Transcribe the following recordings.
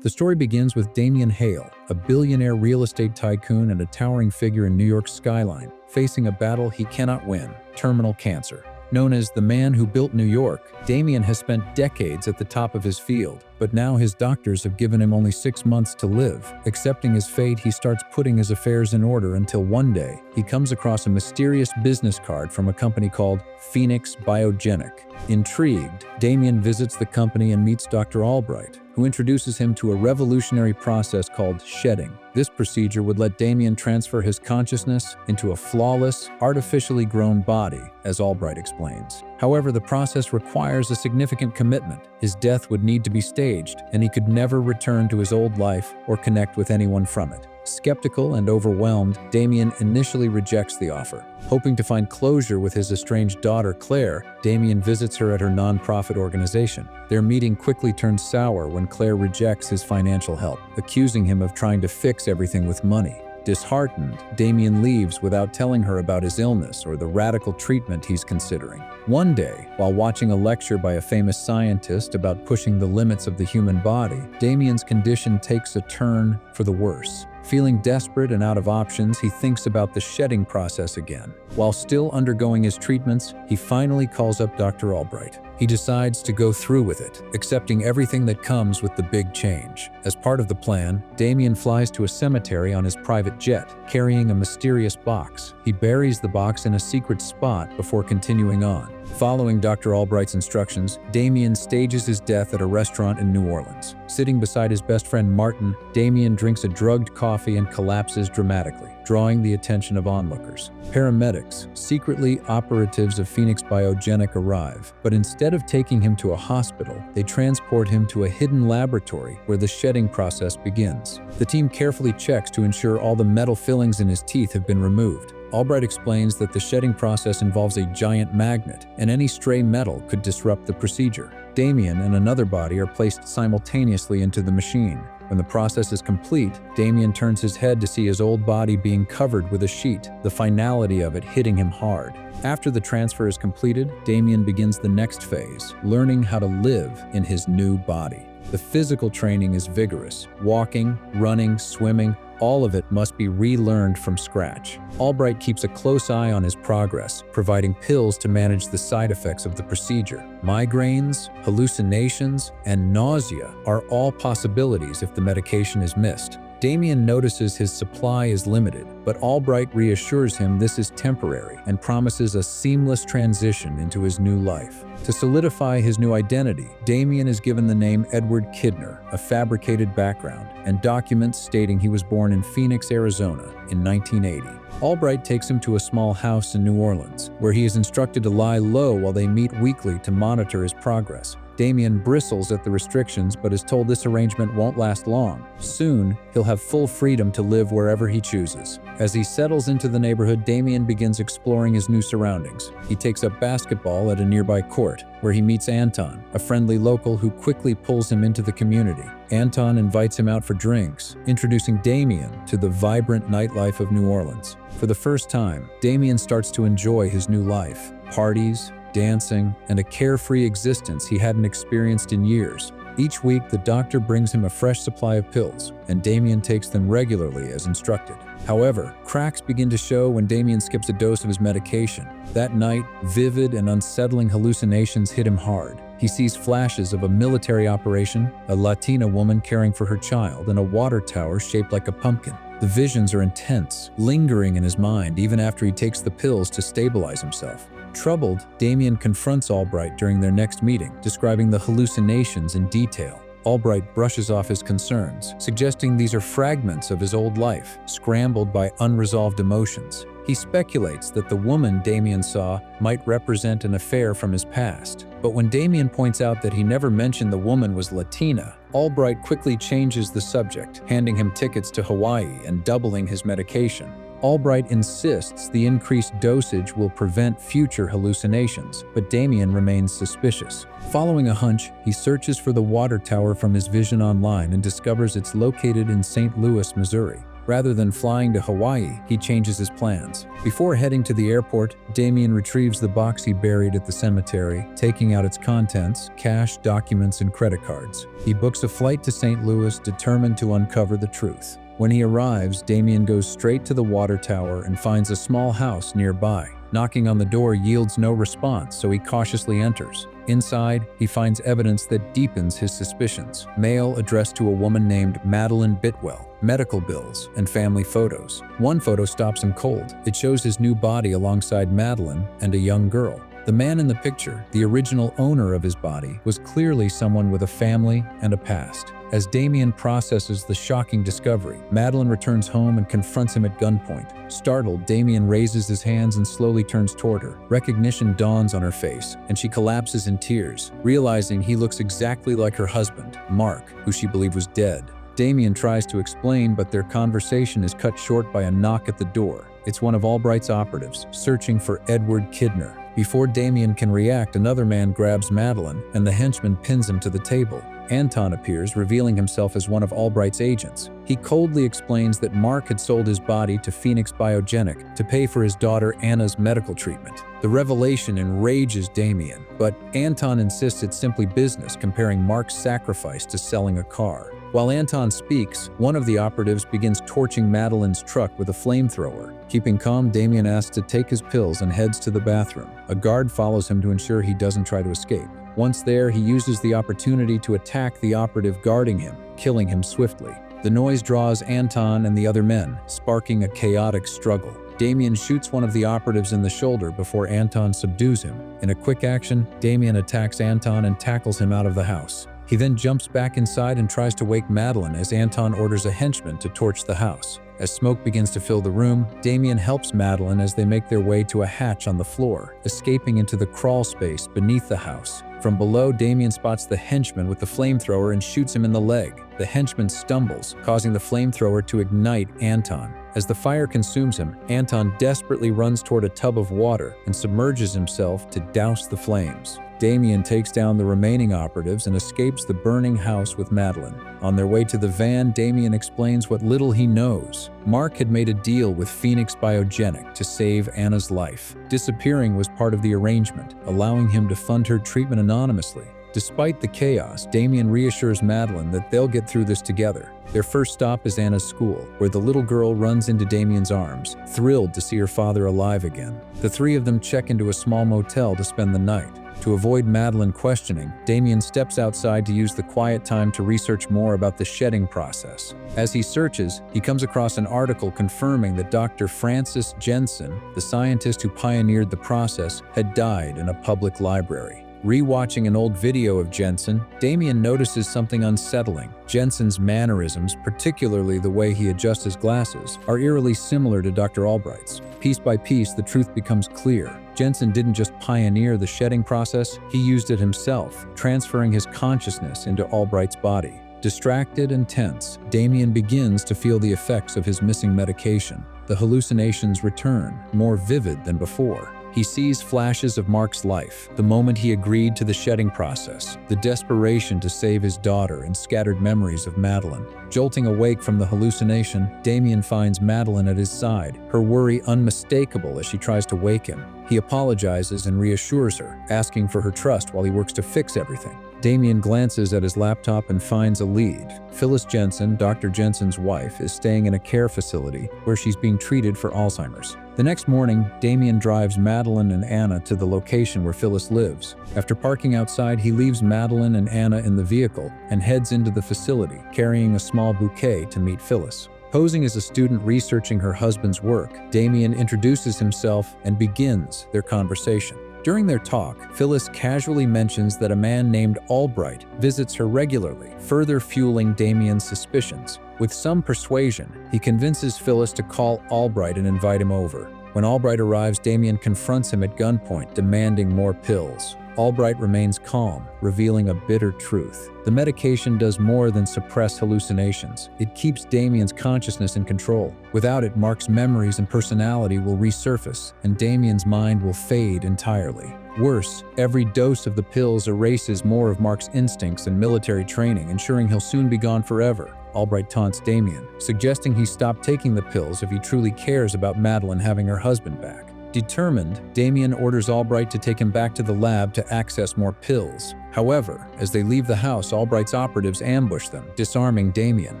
The story begins with Damien Hale, a billionaire real estate tycoon and a towering figure in New York's skyline, facing a battle he cannot win: terminal cancer. Known as the man who built New York, Damien has spent decades at the top of his field, but now his doctors have given him only 6 months to live. Accepting his fate, he starts putting his affairs in order until one day, he comes across a mysterious business card from a company called Phoenix Biogenic. Intrigued, Damien visits the company and meets Dr. Albright, who introduces him to a revolutionary process called shedding. This procedure would let Damien transfer his consciousness into a flawless, artificially grown body, as Albright explains. However, the process requires a significant commitment. His death would need to be staged, and he could never return to his old life or connect with anyone from it. Skeptical and overwhelmed, Damien initially rejects the offer. Hoping to find closure with his estranged daughter, Claire, Damien visits her at her nonprofit organization. Their meeting quickly turns sour when Claire rejects his financial help, accusing him of trying to fix everything with money. Disheartened, Damien leaves without telling her about his illness or the radical treatment he's considering. One day, while watching a lecture by a famous scientist about pushing the limits of the human body, Damien's condition takes a turn for the worse. Feeling desperate and out of options, he thinks about the shedding process again. While still undergoing his treatments, he finally calls up Dr. Albright. He decides to go through with it, accepting everything that comes with the big change. As part of the plan, Damien flies to a cemetery on his private jet, carrying a mysterious box. He buries the box in a secret spot before continuing on. Following Dr. Albright's instructions, Damien stages his death at a restaurant in New Orleans. Sitting beside his best friend Martin, Damien drinks a drugged coffee and collapses dramatically, drawing the attention of onlookers. Paramedics, secretly operatives of Phoenix Biogenic, arrive, but instead of taking him to a hospital, they transport him to a hidden laboratory where the shedding process begins. The team carefully checks to ensure all the metal fillings in his teeth have been removed. Albright explains that the shedding process involves a giant magnet, and any stray metal could disrupt the procedure. Damien and another body are placed simultaneously into the machine. When the process is complete, Damien turns his head to see his old body being covered with a sheet, the finality of it hitting him hard. After the transfer is completed, Damien begins the next phase, learning how to live in his new body. The physical training is vigorous. Walking, running, swimming, all of it must be relearned from scratch. Albright keeps a close eye on his progress, providing pills to manage the side effects of the procedure. Migraines, hallucinations, and nausea are all possibilities if the medication is missed. Damien notices his supply is limited, but Albright reassures him this is temporary and promises a seamless transition into his new life. To solidify his new identity, Damien is given the name Edward Kidner, a fabricated background, and documents stating he was born in Phoenix, Arizona in 1980. Albright takes him to a small house in New Orleans, where he is instructed to lie low while they meet weekly to monitor his progress. Damien bristles at the restrictions but is told this arrangement won't last long. Soon, he'll have full freedom to live wherever he chooses. As he settles into the neighborhood, Damien begins exploring his new surroundings. He takes up basketball at a nearby court, where he meets Anton, a friendly local who quickly pulls him into the community. Anton invites him out for drinks, introducing Damien to the vibrant nightlife of New Orleans. For the first time, Damien starts to enjoy his new life. Parties, dancing, and a carefree existence he hadn't experienced in years. Each week, the doctor brings him a fresh supply of pills, and Damien takes them regularly as instructed. However, cracks begin to show when Damien skips a dose of his medication. That night, vivid and unsettling hallucinations hit him hard. He sees flashes of a military operation, a Latina woman caring for her child, and a water tower shaped like a pumpkin. The visions are intense, lingering in his mind even after he takes the pills to stabilize himself. Troubled, Damien confronts Albright during their next meeting, describing the hallucinations in detail. Albright brushes off his concerns, suggesting these are fragments of his old life, scrambled by unresolved emotions. He speculates that the woman Damien saw might represent an affair from his past. But when Damien points out that he never mentioned the woman was Latina, Albright quickly changes the subject, handing him tickets to Hawaii and doubling his medication. Albright insists the increased dosage will prevent future hallucinations, but Damien remains suspicious. Following a hunch, he searches for the water tower from his vision online and discovers it's located in St. Louis, Missouri. Rather than flying to Hawaii, he changes his plans. Before heading to the airport, Damien retrieves the box he buried at the cemetery, taking out its contents, cash, documents, and credit cards. He books a flight to St. Louis, determined to uncover the truth. When he arrives, Damien goes straight to the water tower and finds a small house nearby. Knocking on the door yields no response, so he cautiously enters. Inside, he finds evidence that deepens his suspicions. Mail addressed to a woman named Madeline Bitwell, medical bills, and family photos. One photo stops him cold. It shows his new body alongside Madeline and a young girl. The man in the picture, the original owner of his body, was clearly someone with a family and a past. As Damien processes the shocking discovery, Madeline returns home and confronts him at gunpoint. Startled, Damien raises his hands and slowly turns toward her. Recognition dawns on her face, and she collapses in tears, realizing he looks exactly like her husband, Mark, who she believed was dead. Damien tries to explain, but their conversation is cut short by a knock at the door. It's one of Albright's operatives, searching for Edward Kidner. Before Damien can react, another man grabs Madeline, and the henchman pins him to the table. Anton appears, revealing himself as one of Albright's agents. He coldly explains that Mark had sold his body to Phoenix Biogenic to pay for his daughter Anna's medical treatment. The revelation enrages Damien, but Anton insists it's simply business, comparing Mark's sacrifice to selling a car. While Anton speaks, one of the operatives begins torching Madeline's truck with a flamethrower. Keeping calm, Damien asks to take his pills and heads to the bathroom. A guard follows him to ensure he doesn't try to escape. Once there, he uses the opportunity to attack the operative guarding him, killing him swiftly. The noise draws Anton and the other men, sparking a chaotic struggle. Damien shoots one of the operatives in the shoulder before Anton subdues him. In a quick action, Damien attacks Anton and tackles him out of the house. He then jumps back inside and tries to wake Madeline as Anton orders a henchman to torch the house. As smoke begins to fill the room, Damien helps Madeline as they make their way to a hatch on the floor, escaping into the crawl space beneath the house. From below, Damien spots the henchman with the flamethrower and shoots him in the leg. The henchman stumbles, causing the flamethrower to ignite Anton. As the fire consumes him, Anton desperately runs toward a tub of water and submerges himself to douse the flames. Damien takes down the remaining operatives and escapes the burning house with Madeline. On their way to the van, Damien explains what little he knows. Mark had made a deal with Phoenix Biogenic to save Anna's life. Disappearing was part of the arrangement, allowing him to fund her treatment anonymously. Despite the chaos, Damien reassures Madeline that they'll get through this together. Their first stop is Anna's school, where the little girl runs into Damien's arms, thrilled to see her father alive again. The three of them check into a small motel to spend the night. To avoid Madeline questioning, Damien steps outside to use the quiet time to research more about the shedding process. As he searches, he comes across an article confirming that Dr. Francis Jensen, the scientist who pioneered the process, had died in a public library. Rewatching an old video of Jensen, Damien notices something unsettling. Jensen's mannerisms, particularly the way he adjusts his glasses, are eerily similar to Dr. Albright's. Piece by piece, the truth becomes clear. Jensen didn't just pioneer the shedding process, he used it himself, transferring his consciousness into Albright's body. Distracted and tense, Damien begins to feel the effects of his missing medication. The hallucinations return, more vivid than before. He sees flashes of Mark's life, the moment he agreed to the shedding process, the desperation to save his daughter, and scattered memories of Madeline. Jolting awake from the hallucination, Damien finds Madeline at his side, her worry unmistakable as she tries to wake him. He apologizes and reassures her, asking for her trust while he works to fix everything. Damien glances at his laptop and finds a lead. Phyllis Jensen, Dr. Jensen's wife, is staying in a care facility where she's being treated for Alzheimer's. The next morning, Damien drives Madeline and Anna to the location where Phyllis lives. After parking outside, he leaves Madeline and Anna in the vehicle and heads into the facility, carrying a small bouquet to meet Phyllis. Posing as a student researching her husband's work, Damien introduces himself and begins their conversation. During their talk, Phyllis casually mentions that a man named Albright visits her regularly, further fueling Damien's suspicions. With some persuasion, he convinces Phyllis to call Albright and invite him over. When Albright arrives, Damien confronts him at gunpoint, demanding more pills. Albright remains calm, revealing a bitter truth. The medication does more than suppress hallucinations. It keeps Damien's consciousness in control. Without it, Mark's memories and personality will resurface, and Damien's mind will fade entirely. Worse, every dose of the pills erases more of Mark's instincts and military training, ensuring he'll soon be gone forever. Albright taunts Damien, suggesting he stop taking the pills if he truly cares about Madeline having her husband back. Determined, Damien orders Albright to take him back to the lab to access more pills. However, as they leave the house, Albright's operatives ambush them, disarming Damien.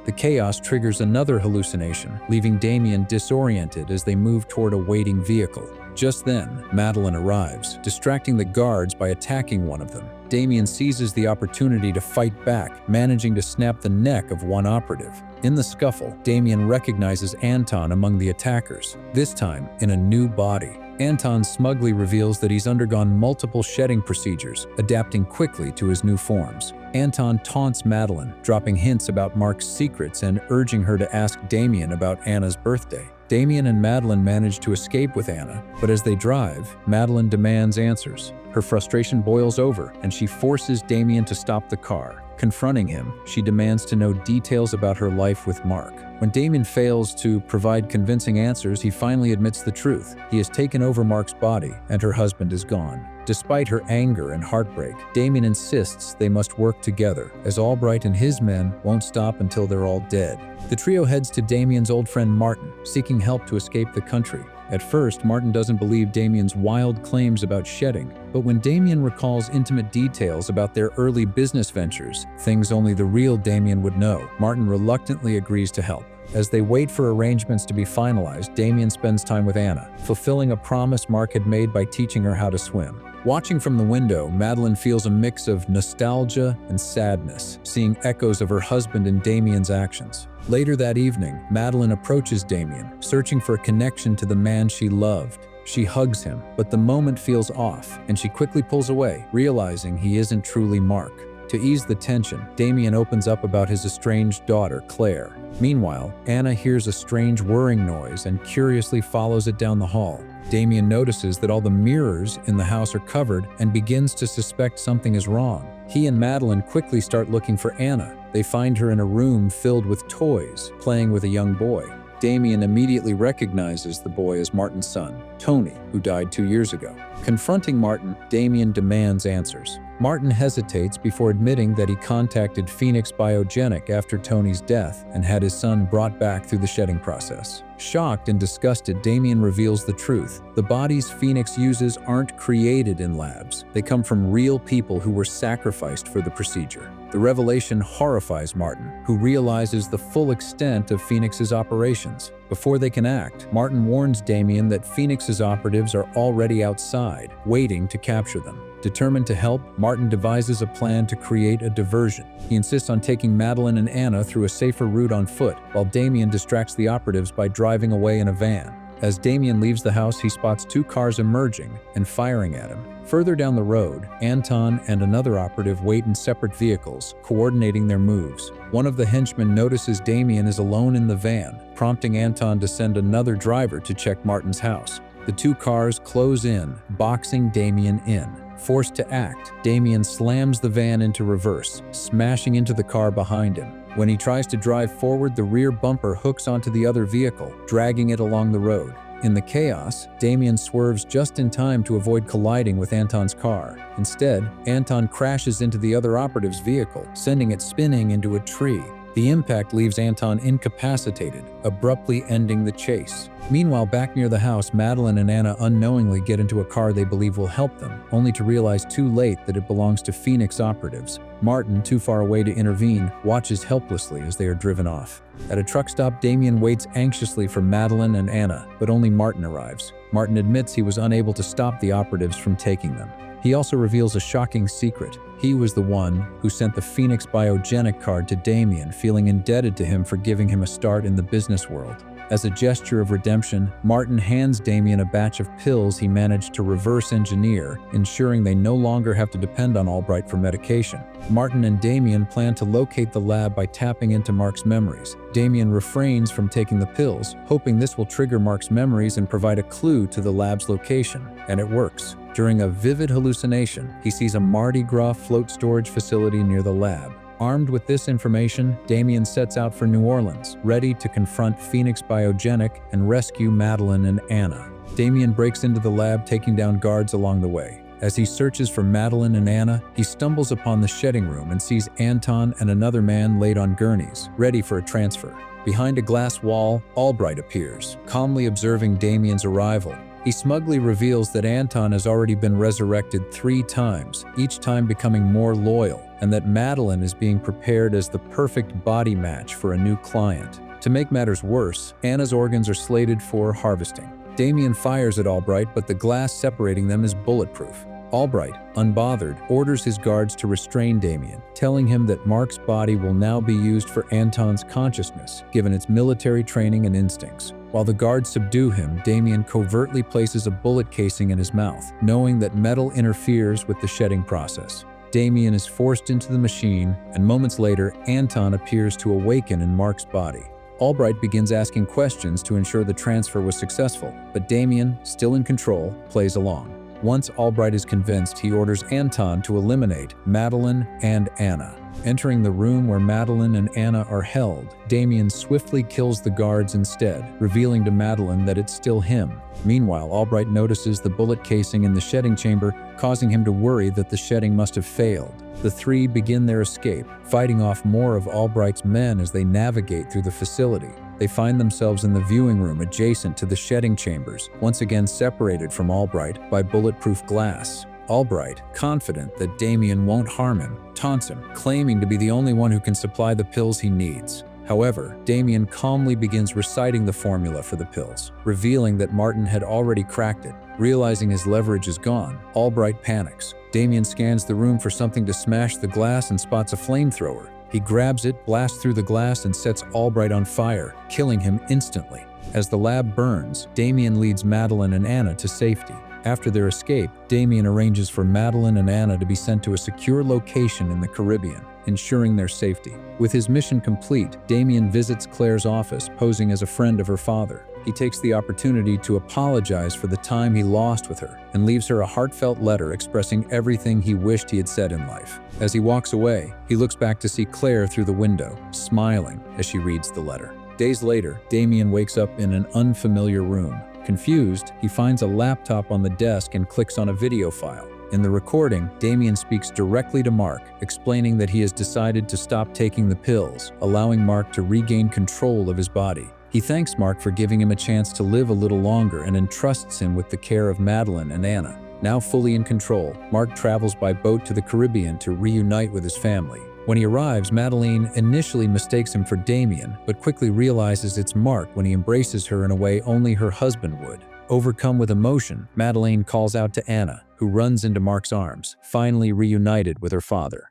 The chaos triggers another hallucination, leaving Damien disoriented as they move toward a waiting vehicle. Just then, Madeline arrives, distracting the guards by attacking one of them. Damien seizes the opportunity to fight back, managing to snap the neck of one operative. In the scuffle, Damien recognizes Anton among the attackers, this time in a new body. Anton smugly reveals that he's undergone multiple shedding procedures, adapting quickly to his new forms. Anton taunts Madeline, dropping hints about Mark's secrets and urging her to ask Damien about Anna's birthday. Damien and Madeline manage to escape with Anna, but as they drive, Madeline demands answers. Her frustration boils over, and she forces Damien to stop the car. Confronting him, she demands to know details about her life with Mark. When Damien fails to provide convincing answers, he finally admits the truth. He has taken over Mark's body, and her husband is gone. Despite her anger and heartbreak, Damien insists they must work together, as Albright and his men won't stop until they're all dead. The trio heads to Damien's old friend Martin, seeking help to escape the country. At first, Martin doesn't believe Damien's wild claims about shedding, but when Damien recalls intimate details about their early business ventures, things only the real Damien would know, Martin reluctantly agrees to help. As they wait for arrangements to be finalized, Damien spends time with Anna, fulfilling a promise Mark had made by teaching her how to swim. Watching from the window, Madeline feels a mix of nostalgia and sadness, seeing echoes of her husband in Damien's actions. Later that evening, Madeline approaches Damien, searching for a connection to the man she loved. She hugs him, but the moment feels off, and she quickly pulls away, realizing he isn't truly Mark. To ease the tension, Damien opens up about his estranged daughter, Claire. Meanwhile, Anna hears a strange whirring noise and curiously follows it down the hall. Damien notices that all the mirrors in the house are covered and begins to suspect something is wrong. He and Madeline quickly start looking for Anna. They find her in a room filled with toys, playing with a young boy. Damien immediately recognizes the boy as Martin's son, Tony, who died 2 years ago. Confronting Martin, Damien demands answers. Martin hesitates before admitting that he contacted Phoenix Biogenic after Tony's death and had his son brought back through the shedding process. Shocked and disgusted, Damien reveals the truth. The bodies Phoenix uses aren't created in labs. They come from real people who were sacrificed for the procedure. The revelation horrifies Martin, who realizes the full extent of Phoenix's operations. Before they can act, Martin warns Damien that Phoenix's operatives are already outside, waiting to capture them. Determined to help, Martin devises a plan to create a diversion. He insists on taking Madeline and Anna through a safer route on foot, while Damien distracts the operatives by driving away in a van. As Damien leaves the house, he spots 2 cars emerging and firing at him. Further down the road, Anton and another operative wait in separate vehicles, coordinating their moves. One of the henchmen notices Damien is alone in the van, prompting Anton to send another driver to check Martin's house. The 2 cars close in, boxing Damien in. Forced to act, Damien slams the van into reverse, smashing into the car behind him. When he tries to drive forward, the rear bumper hooks onto the other vehicle, dragging it along the road. In the chaos, Damien swerves just in time to avoid colliding with Anton's car. Instead, Anton crashes into the other operative's vehicle, sending it spinning into a tree. The impact leaves Anton incapacitated, abruptly ending the chase. Meanwhile, back near the house, Madeline and Anna unknowingly get into a car they believe will help them, only to realize too late that it belongs to Phoenix operatives. Martin, too far away to intervene, watches helplessly as they are driven off. At a truck stop, Damien waits anxiously for Madeline and Anna, but only Martin arrives. Martin admits he was unable to stop the operatives from taking them. He also reveals a shocking secret. He was the one who sent the Phoenix Biogenic card to Damien, feeling indebted to him for giving him a start in the business world. As a gesture of redemption, Martin hands Damien a batch of pills he managed to reverse engineer, ensuring they no longer have to depend on Albright for medication. Martin and Damien plan to locate the lab by tapping into Mark's memories. Damien refrains from taking the pills, hoping this will trigger Mark's memories and provide a clue to the lab's location, and it works. During a vivid hallucination, he sees a Mardi Gras float storage facility near the lab. Armed with this information, Damien sets out for New Orleans, ready to confront Phoenix Biogenic and rescue Madeline and Anna. Damien breaks into the lab, taking down guards along the way. As he searches for Madeline and Anna, he stumbles upon the shedding room and sees Anton and another man laid on gurneys, ready for a transfer. Behind a glass wall, Albright appears, calmly observing Damien's arrival. He smugly reveals that Anton has already been resurrected 3 times, each time becoming more loyal, and that Madeline is being prepared as the perfect body match for a new client. To make matters worse, Anna's organs are slated for harvesting. Damien fires at Albright, but the glass separating them is bulletproof. Albright, unbothered, orders his guards to restrain Damien, telling him that Mark's body will now be used for Anton's consciousness, given its military training and instincts. While the guards subdue him, Damien covertly places a bullet casing in his mouth, knowing that metal interferes with the shedding process. Damien is forced into the machine, and moments later, Anton appears to awaken in Mark's body. Albright begins asking questions to ensure the transfer was successful, but Damien, still in control, plays along. Once Albright is convinced, he orders Anton to eliminate Madeline and Anna. Entering the room where Madeline and Anna are held, Damien swiftly kills the guards instead, revealing to Madeline that it's still him. Meanwhile, Albright notices the bullet casing in the shedding chamber, causing him to worry that the shedding must have failed. The 3 begin their escape, fighting off more of Albright's men as they navigate through the facility. They find themselves in the viewing room adjacent to the shedding chambers, once again separated from Albright by bulletproof glass. Albright, confident that Damien won't harm him, taunts him, claiming to be the only one who can supply the pills he needs. However, Damien calmly begins reciting the formula for the pills, revealing that Martin had already cracked it. Realizing his leverage is gone, Albright panics. Damien scans the room for something to smash the glass and spots a flamethrower. He grabs it, blasts through the glass, and sets Albright on fire, killing him instantly. As the lab burns, Damien leads Madeline and Anna to safety. After their escape, Damien arranges for Madeline and Anna to be sent to a secure location in the Caribbean, ensuring their safety. With his mission complete, Damien visits Claire's office, posing as a friend of her father. He takes the opportunity to apologize for the time he lost with her and leaves her a heartfelt letter expressing everything he wished he had said in life. As he walks away, he looks back to see Claire through the window, smiling as she reads the letter. Days later, Damien wakes up in an unfamiliar room. Confused, he finds a laptop on the desk and clicks on a video file. In the recording, Damien speaks directly to Mark, explaining that he has decided to stop taking the pills, allowing Mark to regain control of his body. He thanks Mark for giving him a chance to live a little longer and entrusts him with the care of Madeline and Anna. Now fully in control, Mark travels by boat to the Caribbean to reunite with his family. When he arrives, Madeline initially mistakes him for Damien, but quickly realizes it's Mark when he embraces her in a way only her husband would. Overcome with emotion, Madeline calls out to Anna, who runs into Mark's arms, finally reunited with her father.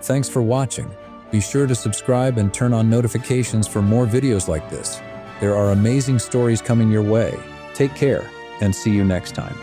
Thanks for watching. Be sure to subscribe and turn on notifications for more videos like this. There are amazing stories coming your way. Take care, and see you next time.